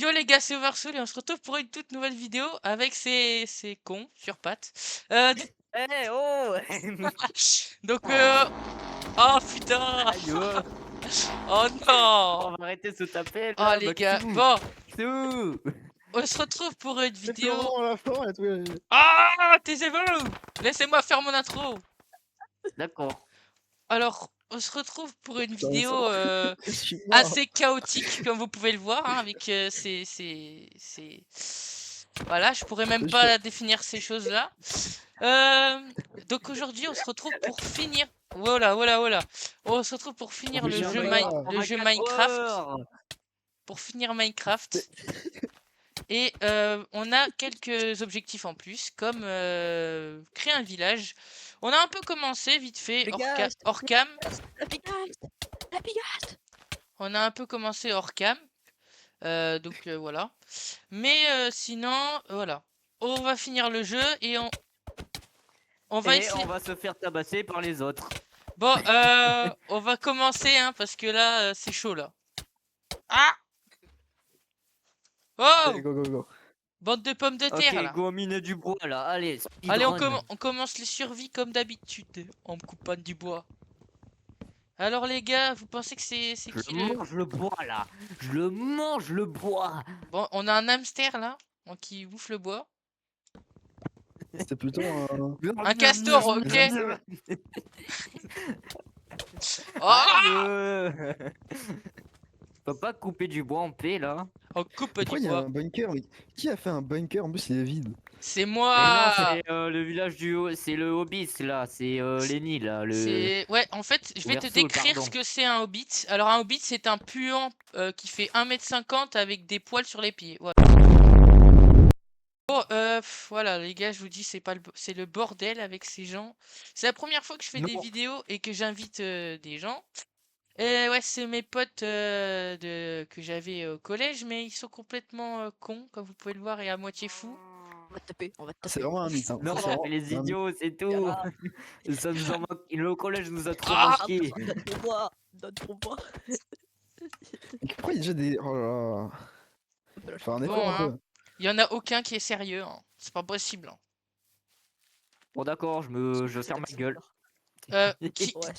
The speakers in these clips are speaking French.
Yo les gars, c'est Oversoul et on se retrouve pour une toute nouvelle vidéo avec ces cons sur pattes. Eh oh! Donc, oh putain! Aïe oh! Oh On non! va arrêter de se taper Oh là, les gars, Maxou! bon, Maxou! on se retrouve pour une C'est vidéo. Florent à la fin et tout. Ah, taisez-vous! Laissez-moi faire mon intro. D'accord. Alors, on se retrouve pour une Putain, vidéo je suis mort. assez chaotique, comme vous pouvez le voir, hein, avec Voilà, je pourrais même C'est chaud. pas définir ces choses-là. Euh, donc aujourd'hui, on se retrouve pour finir. Voilà, voilà, voilà. On se retrouve pour finir Mais le j'en jeu, ai marre. le Pendant jeu 4 Minecraft. heures! Pour finir Minecraft. Et on a quelques objectifs en plus, comme créer un village. On a un peu commencé vite fait Pégase, hors cam. la Pégase, la Pégase. On a un peu commencé hors cam. Donc voilà. Mais sinon, voilà. On va finir le jeu et on va Et essayer. on va se faire tabasser par les autres. Bon, on va commencer, hein, parce que là, c'est chaud, là. Ah! Allez, Oh! go, go, go. Bande de pommes de terre, Ok, là. go miner du bois là, allez, Allez, speedrun. on commence les survies comme d'habitude, en me coupant du bois. Alors, les gars, vous pensez que c'est Je qui le... mange le bois là! Je le mange le bois! Bon, on a un hamster, là, qui bouffe le bois. C'est plutôt un. Un castor, ok. Aïe! Ah! Faut pas couper du bois en paix là. On coupe Pourquoi du il y a bois. un bunker? Mais qui a fait un bunker? En plus, il est vide. C'est Mais non, moi! c'est le village c'est le Hobbit là, c'est Lenny là, le Ouais, en fait, je vais te Oversoul, décrire pardon. ce que c'est un hobbit. Alors, un hobbit, c'est un puant qui fait 1,50 m avec des poils sur les pieds. Voilà. Bon, voilà, les gars, je vous dis, c'est le bordel avec ces gens. C'est la première fois que je fais des Non. vidéos et que j'invite des gens. Et ouais, c'est mes potes que j'avais au collège, mais ils sont complètement cons, comme vous pouvez le voir, et à moitié fous. On va te taper, on va te C'est taper. vraiment un mythe. Hein. Non, Ça, c'est on vraiment fait les un mythe. idiots, c'est tout. Voilà. Ça nous en le collège nous a trop Ah! manqué. Donne ton bois, donne ton bois. Mais pourquoi il y a déjà des. Oh là là. Fais un effort Bon, un hein, peu. il y en a aucun qui est sérieux, hein. C'est pas possible, hein. Bon d'accord, je ferme ma gueule. Qui, Ouais, ça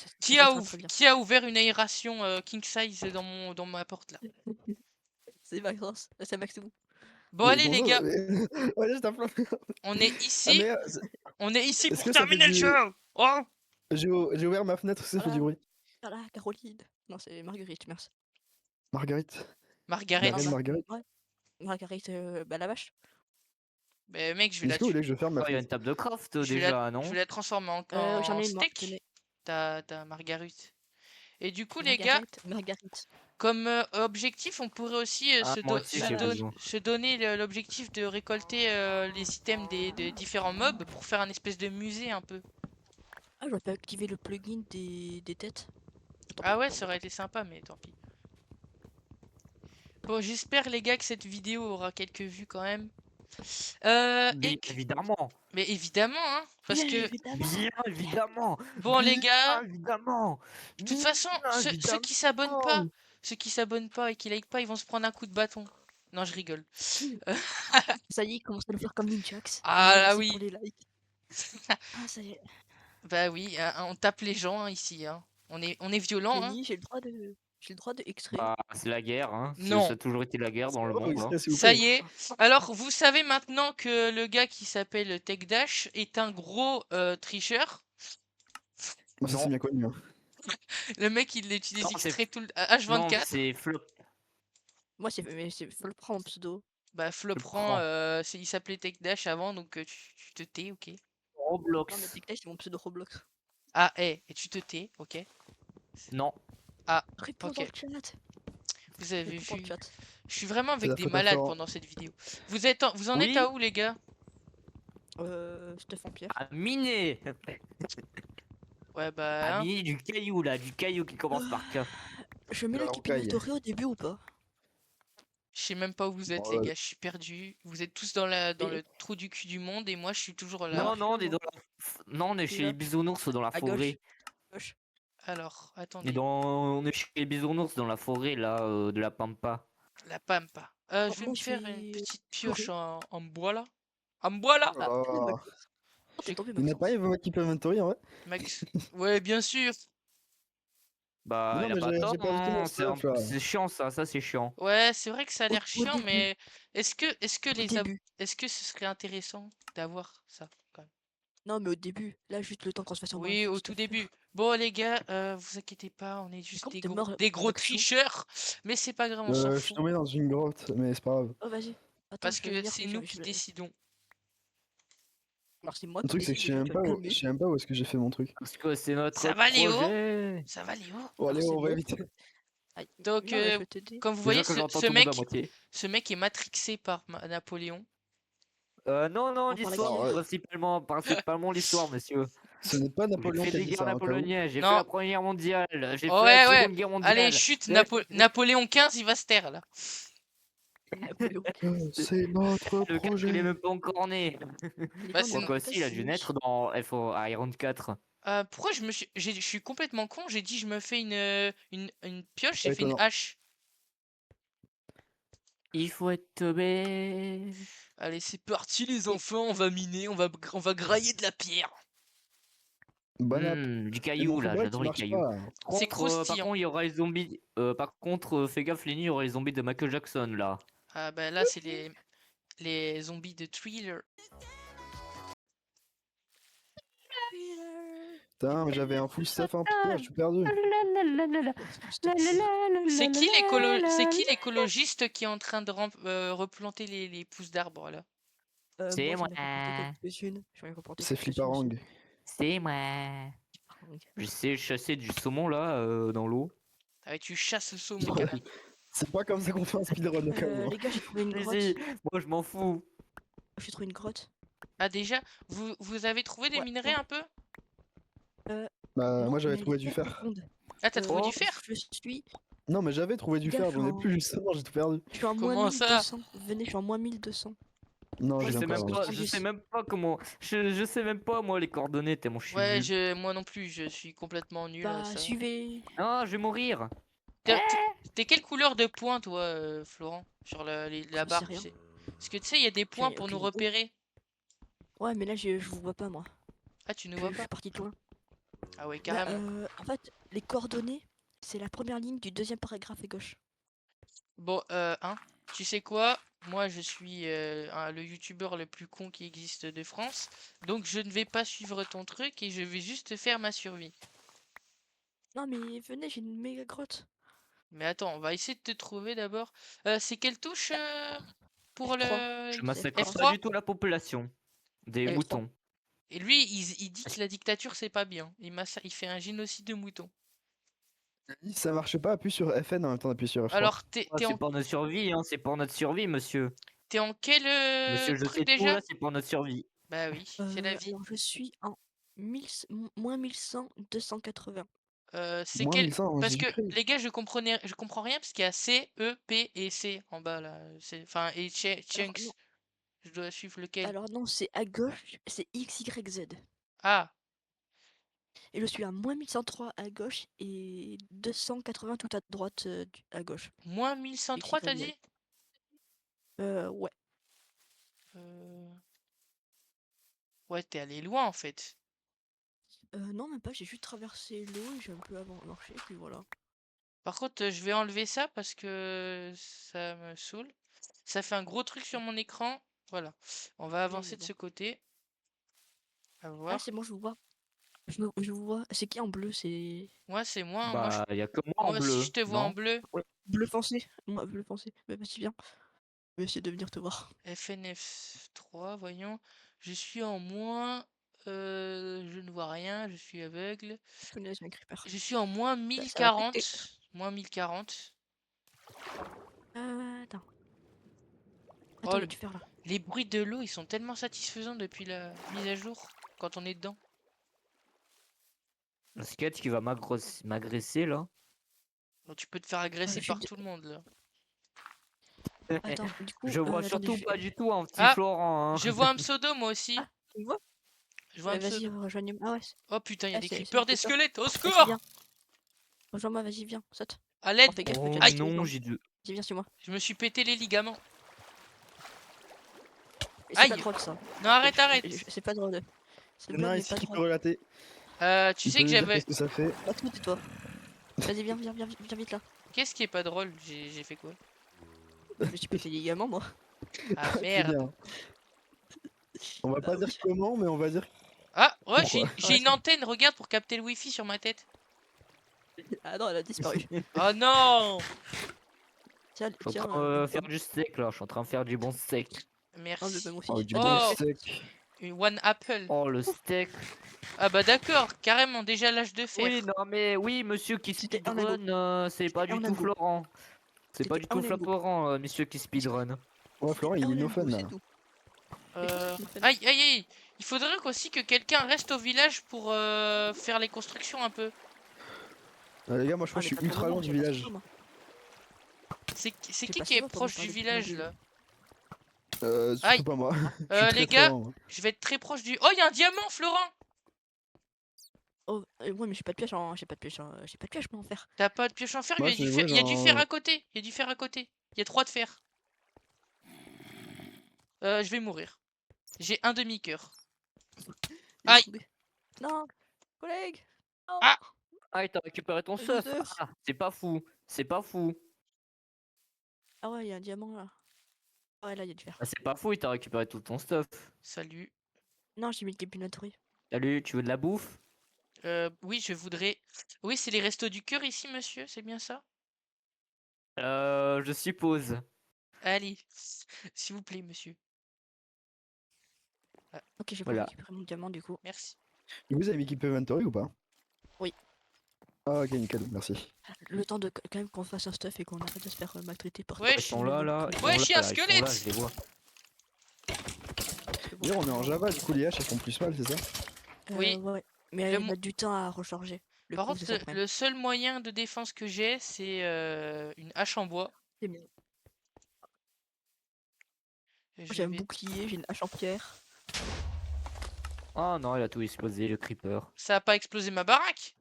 très bien. qui a ouvert une aération king size dans ma porte là? C'est Maxence, c'est Maxou. Bon Mais allez les bonjour. gars, Ouais, je t'appelle. on est Ah, ici, mais on est ici est-ce pour que ça fait terminer le du. jeu. Oh, J'ai ouvert ma fenêtre, ça fait du Voilà, bruit. voilà, Caroline. Non, c'est Marguerite, merci. Marguerite. Margaret. La reine Marguerite. Ouais, Marguerite, bah la vache. Mais mec, je vais Est-ce la que vous voulez tuer. que je ferme ma Oh, il y a fenêtre? une table de craft Je vais déjà, je non? vais la transformer J'en en ai une, moi, steak. tenez. Ta Marguerite. Et du coup les gars, Marguerite. comme objectif, on pourrait aussi Ah, moi aussi j'ai besoin. se donner l'objectif de récolter les items des différents mobs pour faire un espèce de musée un peu. Ah, j'aurais pas activé le plugin des têtes. Ah ouais, ça aurait été sympa, mais tant pis. Bon, j'espère les gars que cette vidéo aura quelques vues quand même. Bien évidemment. Mais évidemment, hein, parce que Bien évidemment. bon les Bien gars, évidemment. de toute façon, Bien ceux qui s'abonnent pas, et qui like pas, ils vont se prendre un coup de bâton. Non, je rigole. Ça y est, il commence à le faire comme Ninjax. Ah là Merci oui. pour les likes. Ah, ça y est. Bah oui, hein, on tape les gens hein, ici. Hein. On est violent. Hein. Lenny, j'ai le droit de extrait. Bah, c'est la guerre, hein. Non. Ça a toujours été la guerre dans le monde. Hein. S'il vous Ça plaît. y est. Alors, vous savez maintenant que le gars qui s'appelle Tech Dash est un gros tricheur. Moi, ça Non. c'est bien connu. Hein. Le mec, il utilise Non, c'est extrait tout le Non, H24. c'est flop. Moi, faut le prendre en pseudo. Bah, Flopran, il s'appelait Tech Dash avant, donc tu te tais, ok. Non, mais Roblox. TikTok, c'est mon pseudo Roblox. Ah, et tu te tais, ok. Non. Ah, Réponds ok. dans le chat. Vous avez Réponds dans vu. le chat. Je suis vraiment C'est avec la des faute à malades Florent. pendant cette vidéo. Vous en êtes Oui. à où, les gars? Stéphane Pierre. À miner. Ouais, bah. À Hein. miner du caillou là, du caillou qui commence par K. Je mets La l'équipe rocaille. Inventory au début ou pas? Je sais même pas où vous êtes, Bon, les gars. Je suis perdu. Vous êtes tous dans le trou du cul du monde et moi, je suis toujours là. Non, non, on est dans la... Non, on est chez les bisounours dans la À forêt. gauche. Alors, On est, attendez. on est chez les bisounours dans la forêt là, de la Pampa. La Pampa. Je vais moi, me je faire une fais petite explorer. pioche en bois là. En bois là. Oh là là. Oh, t'es tombé, Il n'a pas Maxence. évoqué Keep Inventory en vrai? Max. Ouais, bien sûr. Mais Bah, non, il a mais pas j'ai tort, pas ajouté mon hein. stuff là. C'est chiant ça c'est chiant. Ouais, c'est vrai que ça a l'air Au chiant, début, mais est-ce que au début. est-ce que ce serait intéressant d'avoir ça quand même? Non, mais au début. Là, juste le temps qu'on se fasse un Oui, au tout début. Bon les gars, vous inquiétez pas, on est Mais juste comment t'es mort, des gros Maxou? tricheurs, mais c'est pas grave, on s'en Je suis fout. tombé dans une grotte, mais c'est pas grave. Oh, vas-y. Attends, Parce je vais que venir. c'est nous qui décidons. Alors, c'est moi Le qui truc, c'est que décide déjà, tu vas te je calmer. sais même pas où est-ce que j'ai fait mon truc. Parce que c'est notre Ça va Léo? projet. Ça va Léo? Oh, allez, Alors, c'est on va moi. éviter. Aïe. Donc, Non, mais je vais t'aider. comme vous voyez, Déjà que j'entends ce tout le monde à mec, moitié. ce mec est matrixé par Napoléon. Non, On parle à l'histoire, qui? Alors, principalement l'histoire, monsieur. ce n'est pas J'ai Napoléon fait qui a des dit guerres ça, en cas où. napoléoniennes, j'ai fait Non. la première mondiale, j'ai Oh, fait la ouais, ouais. seconde guerre Allez, mondiale. chut, Napoléon XV, il va se taire là. Napoléon. C'est notre Le 4 il est projet. même pas encore né. Il est Bah, quand c'est né? Quoique Il est aussi, pas il a dû si- naître dans FO Iron 4. Pourquoi je suis complètement con, j'ai dit je me fais une pioche, j'ai Pas fait une étonnant. hache. Il faut être tombé. Allez, c'est parti les enfants, on va miner, on va grailler de la pierre. Bonne app. Du Et mon caillou là, fabrique, j'adore il les marche cailloux. pas. C'est Par croustillant. contre, il y aura les zombies. Par contre, fais gaffe, Lenny, il y aura les zombies de Michael Jackson là. Ah bah là, c'est les zombies de Thriller. Putain, mais j'avais un full stuff un peu, je suis perdu. C'est qui l'écologiste qui est en train de replanter les pousses d'arbres là? C'est Moi, moi. j'en ai replanté quelques-unes. J'en ai replanté C'est quelques-unes aussi. Flipperang. C'est moi. Je sais chasser du saumon là dans l'eau. Ah ouais, tu chasses le saumon carrément. C'est pas comme ça qu'on fait un speedrun au cas où. Les gars, j'ai trouvé une Si, grotte. si, moi je m'en fous. J'ai trouvé une grotte. Ah déjà, vous avez trouvé des Ouais, minerais ouais. un peu? Bah, Non, moi j'avais mais elle trouvé est du très fer. profonde. Ah, t'as trouvé Oh, du fer? Je suis Non, mais j'avais trouvé du Gars, fer, je j'en ai suis en- plus justement, j'ai tout perdu. en moins Comment ça? 1200. Venez, je suis en moins 1200. Non, Ouais, je je viens sais pas. même Ouais. pas, je sais même pas comment. Je sais même pas moi les coordonnées tellement je suis Ouais, nul. moi non plus, je suis complètement nul à Bah, ça. suivez. Non, je vais mourir. T'es quelle couleur de point, toi, Florent, sur la J'en barre, sais tu rien. sais? Parce que tu sais, il y a des J'en points ai pour nous aucune idée. repérer. Ouais, mais là, je vous vois pas, moi. Ah, tu ne Je vois je pas? suis parti de loin. Ah ouais, Bah, carrément. en fait, les coordonnées, c'est la première ligne du deuxième paragraphe à gauche. Bon, tu sais quoi? Moi, je suis le youtubeur le plus con qui existe de France. Donc, je ne vais pas suivre ton truc et je vais juste faire ma survie. Non, mais venez, j'ai une méga grotte. Mais attends, on va essayer de te trouver d'abord. C'est quelle touche pour F3. Je le massacre pas F3? du tout la population. Des Et, moutons. et lui, il dit que la dictature, c'est pas bien. Il fait un génocide de moutons. Si ça marche pas, appuie sur FN en même temps d'appuyer sur F3. Alors, Ah, c'est pour notre survie, hein, c'est pour notre survie, monsieur. t'es en quel Monsieur, je truc sais tout déjà? là, c'est pour notre survie. Bah oui, c'est la vie. Alors, je suis en moins 1100, 280. C'est Moins quel... 1100, Parce que Jésus-Christ. les gars, je comprends rien parce qu'il y a C, E, P et C en bas là. Enfin, et Alors, non, Chunks. Je dois suivre lequel? c'est à gauche, c'est X, Y, Z. Ah, Et je suis à moins 1103 à gauche et 280 tout à droite à gauche. moins X, 1103 t'as Y, Z. dit? Ouais. Euh, Ouais, t'es allé loin en fait. Non, même pas, j'ai juste traversé l'eau et j'ai un peu marché, puis voilà. Par contre, je vais enlever ça parce que ça me saoule. Ça fait un gros truc sur mon écran. Voilà. On va avancer de bon. ce côté. À Ah, voir. c'est bon, je vous vois. Je vous vois. C'est qui en bleu? C'est. Moi, c'est moi, hein. Bah, y a que moi en Moi aussi, je bleu, te vois en non? bleu. Ouais, bleu foncé. Moi, bleu foncé. Bah, vas-y, viens. Je vais essayer de venir te voir. FNF3, voyons. Je suis en moins. Je ne vois rien, je suis aveugle. Je connais un creeper. Je suis en moins Ça va péter. 1040. Moins 1040. Attends. Oh, Attends, il y a du fer là. les bruits de l'eau, ils sont tellement satisfaisants depuis la mise à jour. Quand on est dedans. Le sketch qui va m'agresser là. Donc, tu peux te faire agresser je par suis tout le monde là. Attends, du coup. Je vois attendez, surtout je... pas du tout un petit Ah, Florent. Hein. Je vois un pseudo moi aussi. Ah, tu me vois? Je vois un Vas-y, pseudo. rejoignez. Ah ouais. Oh putain, il y a Ah, des c'est creepers, des creeper. squelettes. Au Vas-y, secours! viens. Rejoins-moi, vas-y, viens. Saute. À l'aide! Oh, fais gaffe, Oh peut-être Aïe! qu'il y a des non, gens. j'ai de. Viens sur moi. Je me suis pété les ligaments. Et c'est Aïe. pas drôle ça. Non, arrête, arrête. C'est pas drôle. C'est Il y en a un blague, mais ici pas qui peut drôle. relater. Tu Il sais peut que nous dire j'avais... qu'est-ce que ça fait. Pas trop, tais-toi. Vas-y, viens vite là. Qu'est-ce qui est pas drôle? J'ai fait quoi? Je me suis pété les ligaments, moi. Ah C'est merde. bien. On va pas dire oui. comment, mais on va dire. Ah, ouais, Pourquoi j'ai Ouais, une antenne, regarde, pour capter le wifi sur ma tête. Ah non, elle a disparu. Oh non! Tiens, Je suis en tiens. train de faire du steak là, je suis en train de faire du bon steak. Non, Merci. mais moi Oh, aussi. du Oh. bon steak. One apple. Oh le steak. Ah bah d'accord, carrément, déjà l'âge de fer. Oui, non mais oui, monsieur qui C'était un speedrun, c'est pas C'était du un tout limbo. Florent. C'est pas C'était du un tout limbo. Florent, monsieur qui speedrun. Ouais, Florent, il est no fun là. C'est tout. Aïe, aïe, aïe. Il faudrait aussi que quelqu'un reste au village pour faire les constructions un peu. Les gars, moi je Ah, pense que je mais suis ultra loin du village. C'est J'ai qui passé est moi pour proche faire du des village mobiles. là? Surtout Aïe. pas moi. Je suis très, Les très gars, loin. je vais être très proche du... Oh, il y a un diamant, Florent! Oh, ouais, mais j'ai pas de pioche en. J'ai pas de pioche en. J'ai pas de pioche, mais en fer. T'as pas de pioche en fer? Moi, Il y a du c'est fer, vrai, il y a du fer genre. à côté. Il y a du fer à côté. Il y a 3 de fer. Je vais mourir. J'ai un demi-cœur. Il est Aïe. tombé. Non, collègue. Non. Ah. Ah, et t'as récupéré ton Loser. stuff. Ah, c'est pas fou, c'est pas fou. Ah ouais, il y a un diamant là. Ah ouais, là, il y a du fer. Ah, c'est pas fou, il t'a récupéré tout ton stuff. Salut. Non, j'ai mis le capinatory. Salut, tu veux de la bouffe? Oui, je voudrais... Oui, c'est les restos du cœur ici, monsieur, c'est bien ça? Je suppose. Allez, s'il vous plaît, monsieur. Ok, j'ai pas Voilà. récupéré mon diamant du coup. Merci. Vous avez mis Keep Inventory ou pas? Oui. Ah, ok, nickel, merci. Le temps de quand même qu'on fasse un stuff et qu'on arrête de se faire maltraiter par. Ouais, Ils sont là, là. Ils sont Ouais, là, je suis un là, ils sont là, squelette. je les vois. D'ailleurs, on est en Java, du coup, les haches elles font plus mal, c'est ça? Oui. Ouais. Mais Le il met du temps à recharger. Le Par coup, contre, c'est ça le problème. le seul moyen de défense que j'ai, c'est une hache en bois. C'est bien. Et J'ai je un vais- bouclier, j'ai une hache en pierre. Oh non, il a tout explosé, le creeper. Ça a pas explosé ma baraque?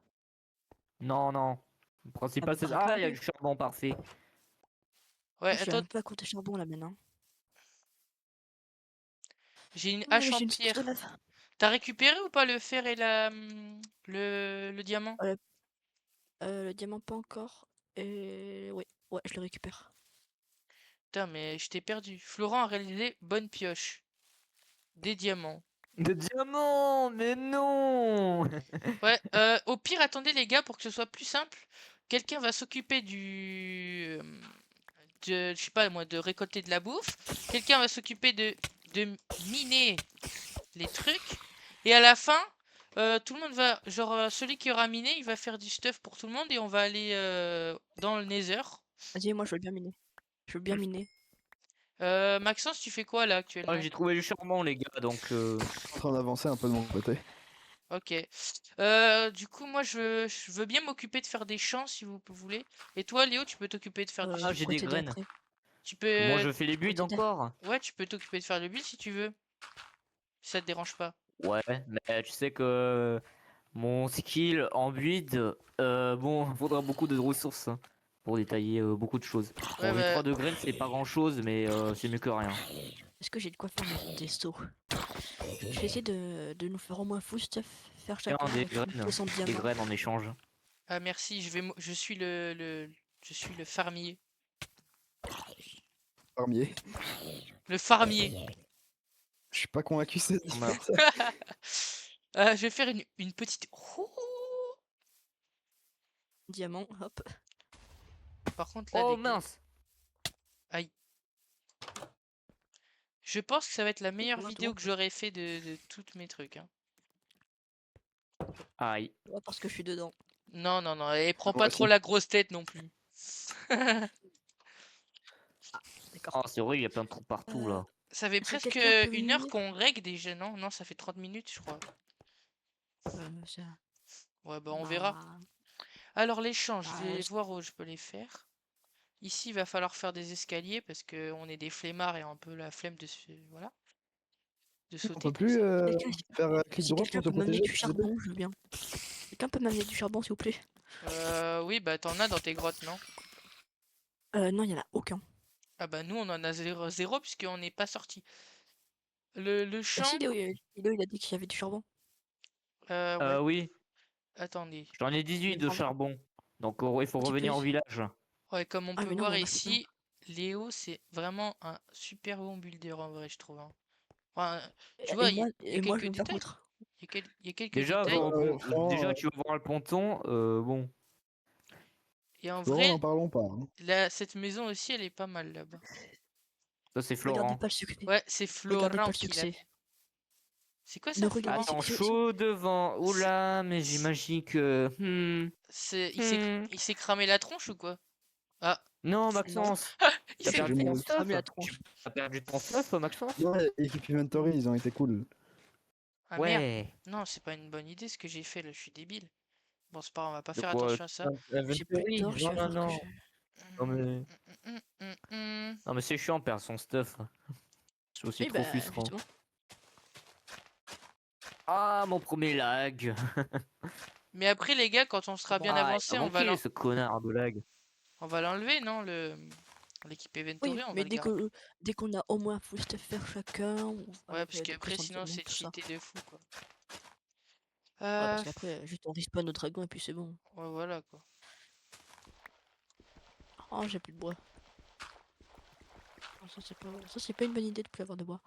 Non, non. Le principal, c'est... baraque Ah, il y a non du charbon, parfait. Ouais, Je suis attends, un peu à côté charbon là maintenant. j'ai une Ouais, hache en j'ai une source pierre. de lave. T'as récupéré ou pas le fer et le diamant? Le diamant pas encore. Et ouais, je le récupère. Putain, mais je t'ai perdu. Florent a réalisé bonne pioche. Des diamants. De diamants, mais non. Ouais, au pire, attendez les gars, pour que ce soit plus simple, quelqu'un va s'occuper je sais pas moi, de récolter de la bouffe. Quelqu'un va s'occuper de miner les trucs. Et à la fin, tout le monde va, genre celui qui aura miné, il va faire du stuff pour tout le monde et on va aller dans le Nether. Vas-y, moi je veux bien miner. Je veux bien miner. Maxence, tu fais quoi là actuellement? Ah, j'ai trouvé du charbon, les gars, donc... Je suis en train d'avancer un peu de mon côté. Ok. Du coup, moi, je veux bien m'occuper de faire des champs si vous voulez. Et toi, Léo, tu peux t'occuper de faire du... Ah, j'ai des graines. Tu peux... Moi, je fais les builds t'aider. encore. Ouais, tu peux t'occuper de faire le build si tu veux. Si ça te dérange pas. Ouais, mais tu sais que mon skill en build, bon, faudra beaucoup de ressources hein, pour détailler beaucoup de choses. Ouais, Bon, j'ai bah, 3 de graines, c'est pas grand chose, mais c'est mieux que rien. Est-ce que j'ai de quoi faire des sauts? Je vais essayer de nous faire au moins full stuff. Faire Tiens, chacun des full graines, 60 des diamants. graines en échange. ah merci, je suis je suis le farmier. Farmier. Le farmier. Je suis pas convaincu, c'est Bah. ça. Je vais faire une petite... Ouh. Diamant, hop. Par contre, là, Oh les gars, mince! aïe. Je pense que ça va être la meilleure Comment vidéo toi que j'aurais fait de tous mes trucs. Hein. Aïe. Ouais, parce que je suis dedans. Non, non, non, et prends Moi pas trop aussi. la grosse tête non plus. D'accord. Oh, c'est vrai, il y a plein de trous partout là. Ça fait Est-ce que presque quelqu'un peut 1 heure venir qu'on règle déjà, non? Non, ça fait 30 minutes, je crois. Ça... Ouais, bah on verra. Alors les champs, je vais je- voir où je peux les faire. Ici, il va falloir faire des escaliers parce que on est des flemmards et un peu la flemme de voilà, de On sauter peut tout plus ça. Quelqu'un- faire clic Si droit quelqu'un pour te peut m'amener protéger. du charbon, je veux bien. Quelqu'un peut m'amener du charbon, s'il vous plaît? Oui, bah t'en as dans tes grottes, non? Non, il y en a aucun. Ah bah nous on en a zéro puisqu'on n'est pas sorti. Le Bah champ, si, Léo, il a dit qu'il y avait du charbon. ouais, Oui, attendez. j'en ai Il 18 me de semble. charbon. Donc il faut Tu peux. revenir au village. Ouais, comme on Ah, peut mais non, voir mais moi je peux pas. ici, Léo c'est vraiment un super bon builder en vrai, je trouve, hein. Enfin, tu vois, il y a Et moi, je quelques vais me faire détails. foutre. Il y a quelques Déjà, détails. déjà tu vas voir le ponton. Bon, Et en Florent, vrai, n'en parlons pas. Hein. cette maison aussi, elle est pas mal là-bas. ça c'est Regardez Florent. pas le succès. Ouais, c'est Regardez pas Florent le qui l'a succès. fait. C'est quoi Ne ça, regardez Florent? Attends, c'est- chaud devant. C'est, Oula, mais c'est- j'imagine que. Hmm. il s'est cramé la tronche ou quoi? Ah, Non, Non, Maxence, il t'as s'est... Je perdu ton me... stuff. cramé la tronche. T'as perdu ton stuff, Maxence? Ouais, Epic Inventory, ils ont été cool. Ah merde. Ouais. Non, c'est pas une bonne idée ce que j'ai fait là, je suis débile. Bon, c'est pas grave, on va pas De faire quoi? attention à ça. J'ai plus de Inventory? torche, Non, il va non, falloir que non. je. Non, mais, Hum. non, mais c'est chiant, perdre son stuff. C'est aussi Oui, trop bah, frustrant. justement. Ah, mon premier lag. Mais après, les gars, quand on sera bien Ah, il avancé, m'a manqué ce connard de lag. on va l'enlever, non? L'équipe Oui, Inventory, on va mais le garder. dès qu'on a au moins full stuff faire chacun, ou Ouais, avec parce des qu'après, pressions de sinon, diamant, c'est tout ça. cheaté de fou, quoi. Ouais, parce Euh, qu'après, juste on respawn nos dragons et puis c'est bon. ouais, voilà, quoi. Oh, j'ai plus de bois. Oh, ça, c'est pas une bonne idée de plus avoir de bois.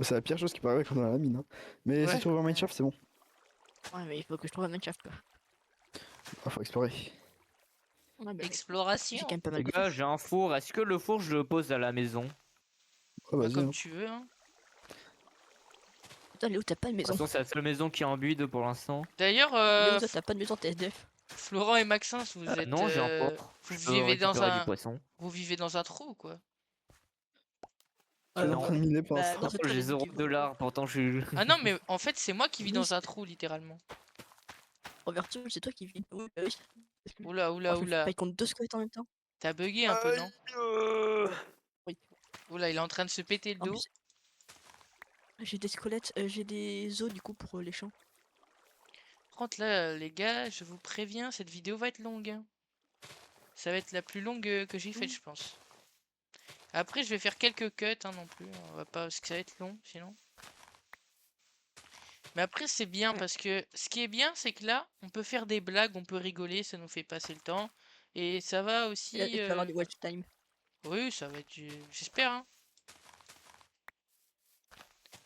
C'est la pire chose qui peut arriver quand on a la mine. Hein. Mais si Ouais. tu reviens Minecraft, c'est bon. Ouais, mais il faut que je trouve un Minecraft, quoi. Ah, faut explorer. Ouais, bah, j'ai quand Exploration. même pas Les mal de gars, souches. j'ai un four. Est-ce que le four, je le pose à la maison? Ah, Bah, vas-y. comme Hein. tu veux, hein. Putain, Léo, t'as pas de De toute maison. façon, c'est la seule maison qui est en build pour l'instant. D'ailleurs, Léo, toi, t'as pas de maison, t'es SDF. Florent et Maxence, Non, j'ai un port. vous Je peux vivez dans récupérer du un, poisson. vous vivez dans un trou, ou quoi? Je suis en Non. train de miner pour Bah, l'instant. dans ce Oh, cas, j'ai les 0 qui vont. dollars, pourtant je suis. Ah non, mais en fait, c'est moi qui vis Oui, dans un trou, littéralement. en vertu, c'est toi qui vis. Oui, bah oui. Oula, Oh, oula, je oula. fight contre deux squelettes en même temps. T'as bugué un peu, non? Oui. Oula, il est en train de se péter le En dos. plus, j'ai des squelettes, j'ai des os du coup pour les champs. Par contre, là, les gars, je vous préviens, cette vidéo va être longue, hein. Ça va être la plus longue que j'ai faite, je pense. Après, je vais faire quelques cuts, hein, non plus. On va pas, parce que ça va être long, sinon. Mais après, c'est bien parce que ce qui est bien, c'est que là, on peut faire des blagues, on peut rigoler, ça nous fait passer le temps. Et ça va aussi. Et tu vas avoir du watch time. Oui, ça va être j'espère, hein.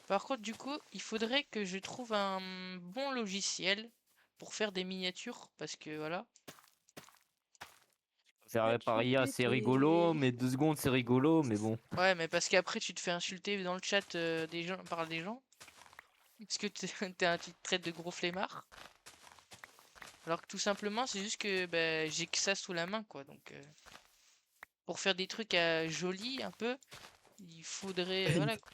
Par contre, du coup, il faudrait que je trouve un bon logiciel pour faire des miniatures. Parce que voilà. Faire par IA, c'est rigolo, mais 2 secondes, c'est rigolo, mais bon. Ouais, mais parce qu'après, tu te fais insulter dans le chat des gens, par des gens. Parce que tu te traites de gros flemmard. Alors que tout simplement, c'est juste que bah, j'ai que ça sous la main, quoi. Donc, pour faire des trucs jolis un peu, il faudrait. Voilà, quoi.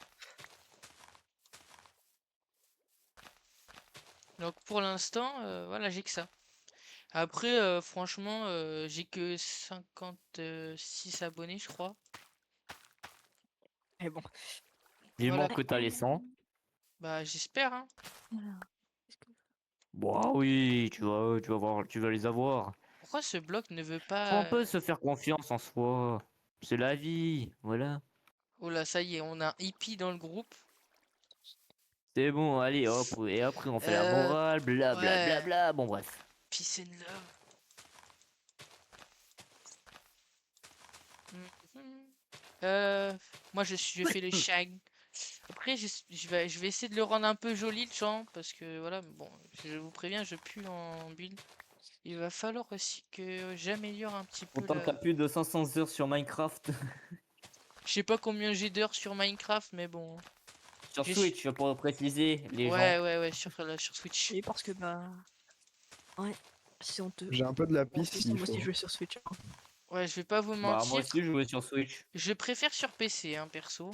Donc, pour l'instant, voilà, j'ai que ça. Après, franchement, j'ai que 56 abonnés, je crois. Mais bon. Vivement Voilà. que t'as les 100. Bah, j'espère, hein. Voilà. Bon, ah oui, tu vas voir, tu vas les avoir. Pourquoi ce bloc ne veut On pas. peut se faire confiance en soi. C'est la vie, voilà. Oh là, ça y est, on a un hippie dans le groupe. C'est bon, allez, hop, et après on fait la Euh, morale, bla bla bla ouais. bla, bon bref. Peace and love. Mhm. Moi je fais le shag. Après je vais essayer de le rendre un peu joli le champ parce que voilà, mais bon, je vous préviens, je pue en build. Il va falloir aussi que j'améliore un petit peu Pourtant la. t'as plus de 500 heures sur Minecraft. Je sais pas combien j'ai d'heures sur Minecraft, mais bon. Sur J'ai- Switch, pour préciser, les gens. Ouais, sur Switch. Et parce que bah. Ouais. C'est honteux. J'ai un peu de la En piste plus, s'il moi aussi faut. je joue sur Switch. Hein. Ouais, je vais pas vous Bah moi mentir. aussi je jouais sur Switch. Je préfère sur PC, hein, perso.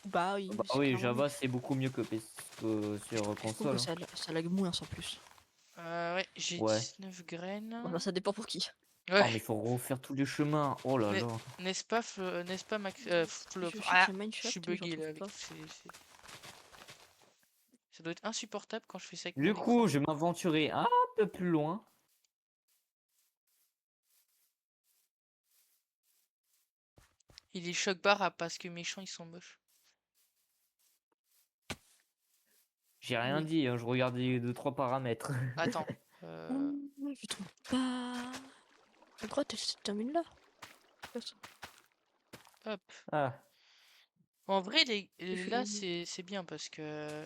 Bah oui, Bah c'est oui, clairement mieux. Java c'est beaucoup mieux que, que sur Je trouve console. que ça lag moins sans plus. Ouais, j'ai Ouais. 19 graines. Bon, ça dépend pour qui. Oh mais Ouais, faut refaire tous les chemins. Oh là Mais- là. n'est-ce pas Max Flop. Je Ah, cherche un je suis Minecraft, mais j'en bugué là trouve avec pas. Ça doit être insupportable quand je fais ça avec Du mon coup, écran. je vais m'aventurer un peu plus loin. Il est choc barre parce que méchants, ils sont moches. J'ai rien Oui. dit, hein, je regardais 2-3 paramètres. Attends. Je trouve pas. La grotte, elle se termine là. Hop. Ah, En vrai, là, Je- c'est bien parce que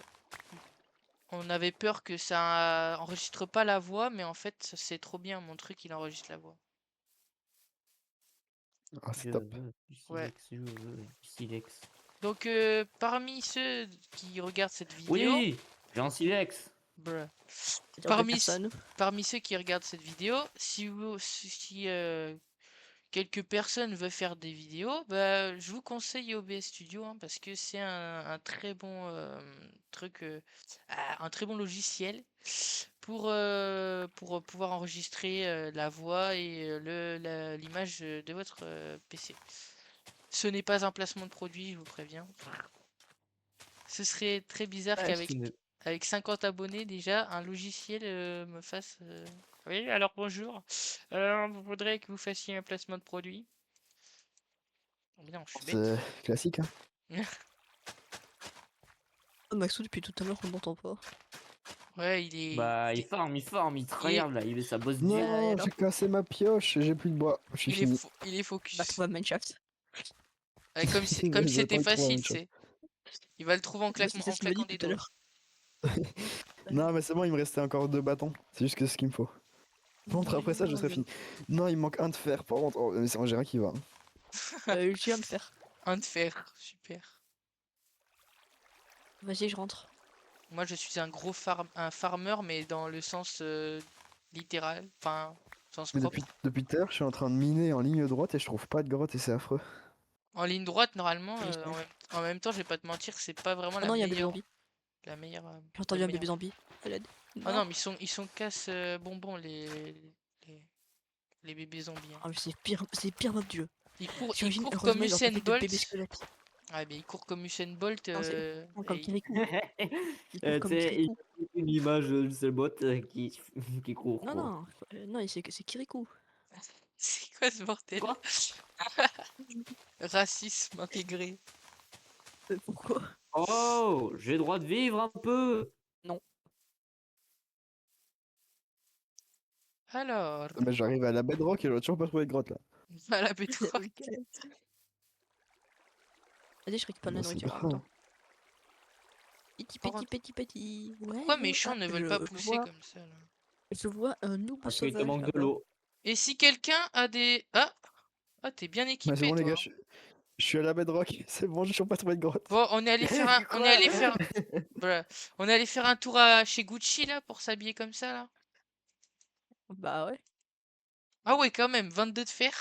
on avait peur que ça enregistre pas la voix, mais en fait, c'est trop bien. Mon truc, il enregistre la voix. Ah, c'est je top. veux du Ouais. silex, je veux du silex. Donc, parmi ceux qui regardent cette vidéo, Oui, j'ai un silex. bruh. C'est-à-dire de Parmi, personne. parmi ceux qui regardent cette vidéo, si quelques personnes veulent faire des vidéos, bah, je vous conseille OBS Studio hein, parce que c'est un très bon truc, un très bon logiciel pour pouvoir enregistrer la voix et l'image de votre PC. Ce n'est pas un placement de produit, je vous préviens. Ce serait très bizarre Ah, qu'avec avec 50 abonnés déjà, un logiciel me fasse. Oui, alors bonjour. On voudrait que vous fassiez un placement de produit. Mais non, je suis bête. C'est classique, hein. Oh, Maxou, depuis tout à l'heure, on n'entend pas. Ouais, il est. Bah, il il est, farm, il il est, tryhard là, il ça bosse dur. Non, alors j'ai cassé ma pioche et j'ai plus de bois. Je suis fini. il est Bah, focus. trouve un Mineshaft. Ouais, comme si J'ai pas c'était eu trop facile, une chose. c'est. Il va le trouver en, Moi, c'est en ce qu'il m'a claquant dit des tout à doigts. l'heure. Non, mais c'est bon, il me restait encore 2 bâtons. C'est juste que ce qu'il me faut. Par contre, après ça, je serai fini. Non, il me manque un de fer, par contre. Oh, mais c'est j'ai rien qui va. Je viens de faire. Un de fer, super. Vas-y, je rentre. Moi, je suis un gros un farmer, mais dans le sens littéral, enfin, sens Mais propre. depuis tout à l'heure, je suis en train de miner en ligne droite et je trouve pas de grotte et c'est affreux. En ligne droite, normalement, Oui, c'est vrai. en même temps, je vais pas te mentir, c'est pas vraiment Ah non, il y a un bébé zombie. la meilleure, J'ai pas entendu le un meilleur. bébé zombie. À l'aide. Oh Non. non, mais ils sont casse bonbons les, les bébés zombies. Hein. Ah, mais c'est pire mode du jeu. Il T'imagines, court comme heureusement, ils ont pas Usain fait de bébé Bolt. squelette. Ah, mais il court comme Usain Bolt. Non, c'est comme Et Kirikou. Il court Tu comme sais, il Kirikou. y a une image de ce bot qui, qui court Non, quoi. non, non, c'est Kirikou. C'est quoi ce bordel? Quoi? Racisme intégré. Pourquoi? Oh, j'ai droit de vivre un peu. Non. Alors, Mais j'arrive à la bedrock et j'aurais toujours pas trouvé de grotte là. à la pétrole. Ok. Vas-y, je récupère la Bah, c'est nourriture en grave. même temps. Petit, Par petit, contre, petit, petit. pourquoi Ouais. mes champs Ah, ne veulent pas pousser comme ça là? je vois un noob Parce qu'il te sauvage manque de là-bas. l'eau. Et si quelqu'un a des... Ah! Ah, t'es bien Mais c'est équipé, bon, les toi. gars, Hein. je suis à la bedrock. C'est bon, j'ai toujours pas trouvé de grotte. Bon, on est allé faire un... On est Quoi? allé faire... Voilà. On est allé faire un tour chez Gucci, là, pour s'habiller comme ça, là. Bah ouais. Ah ouais, quand même, 22 de fer.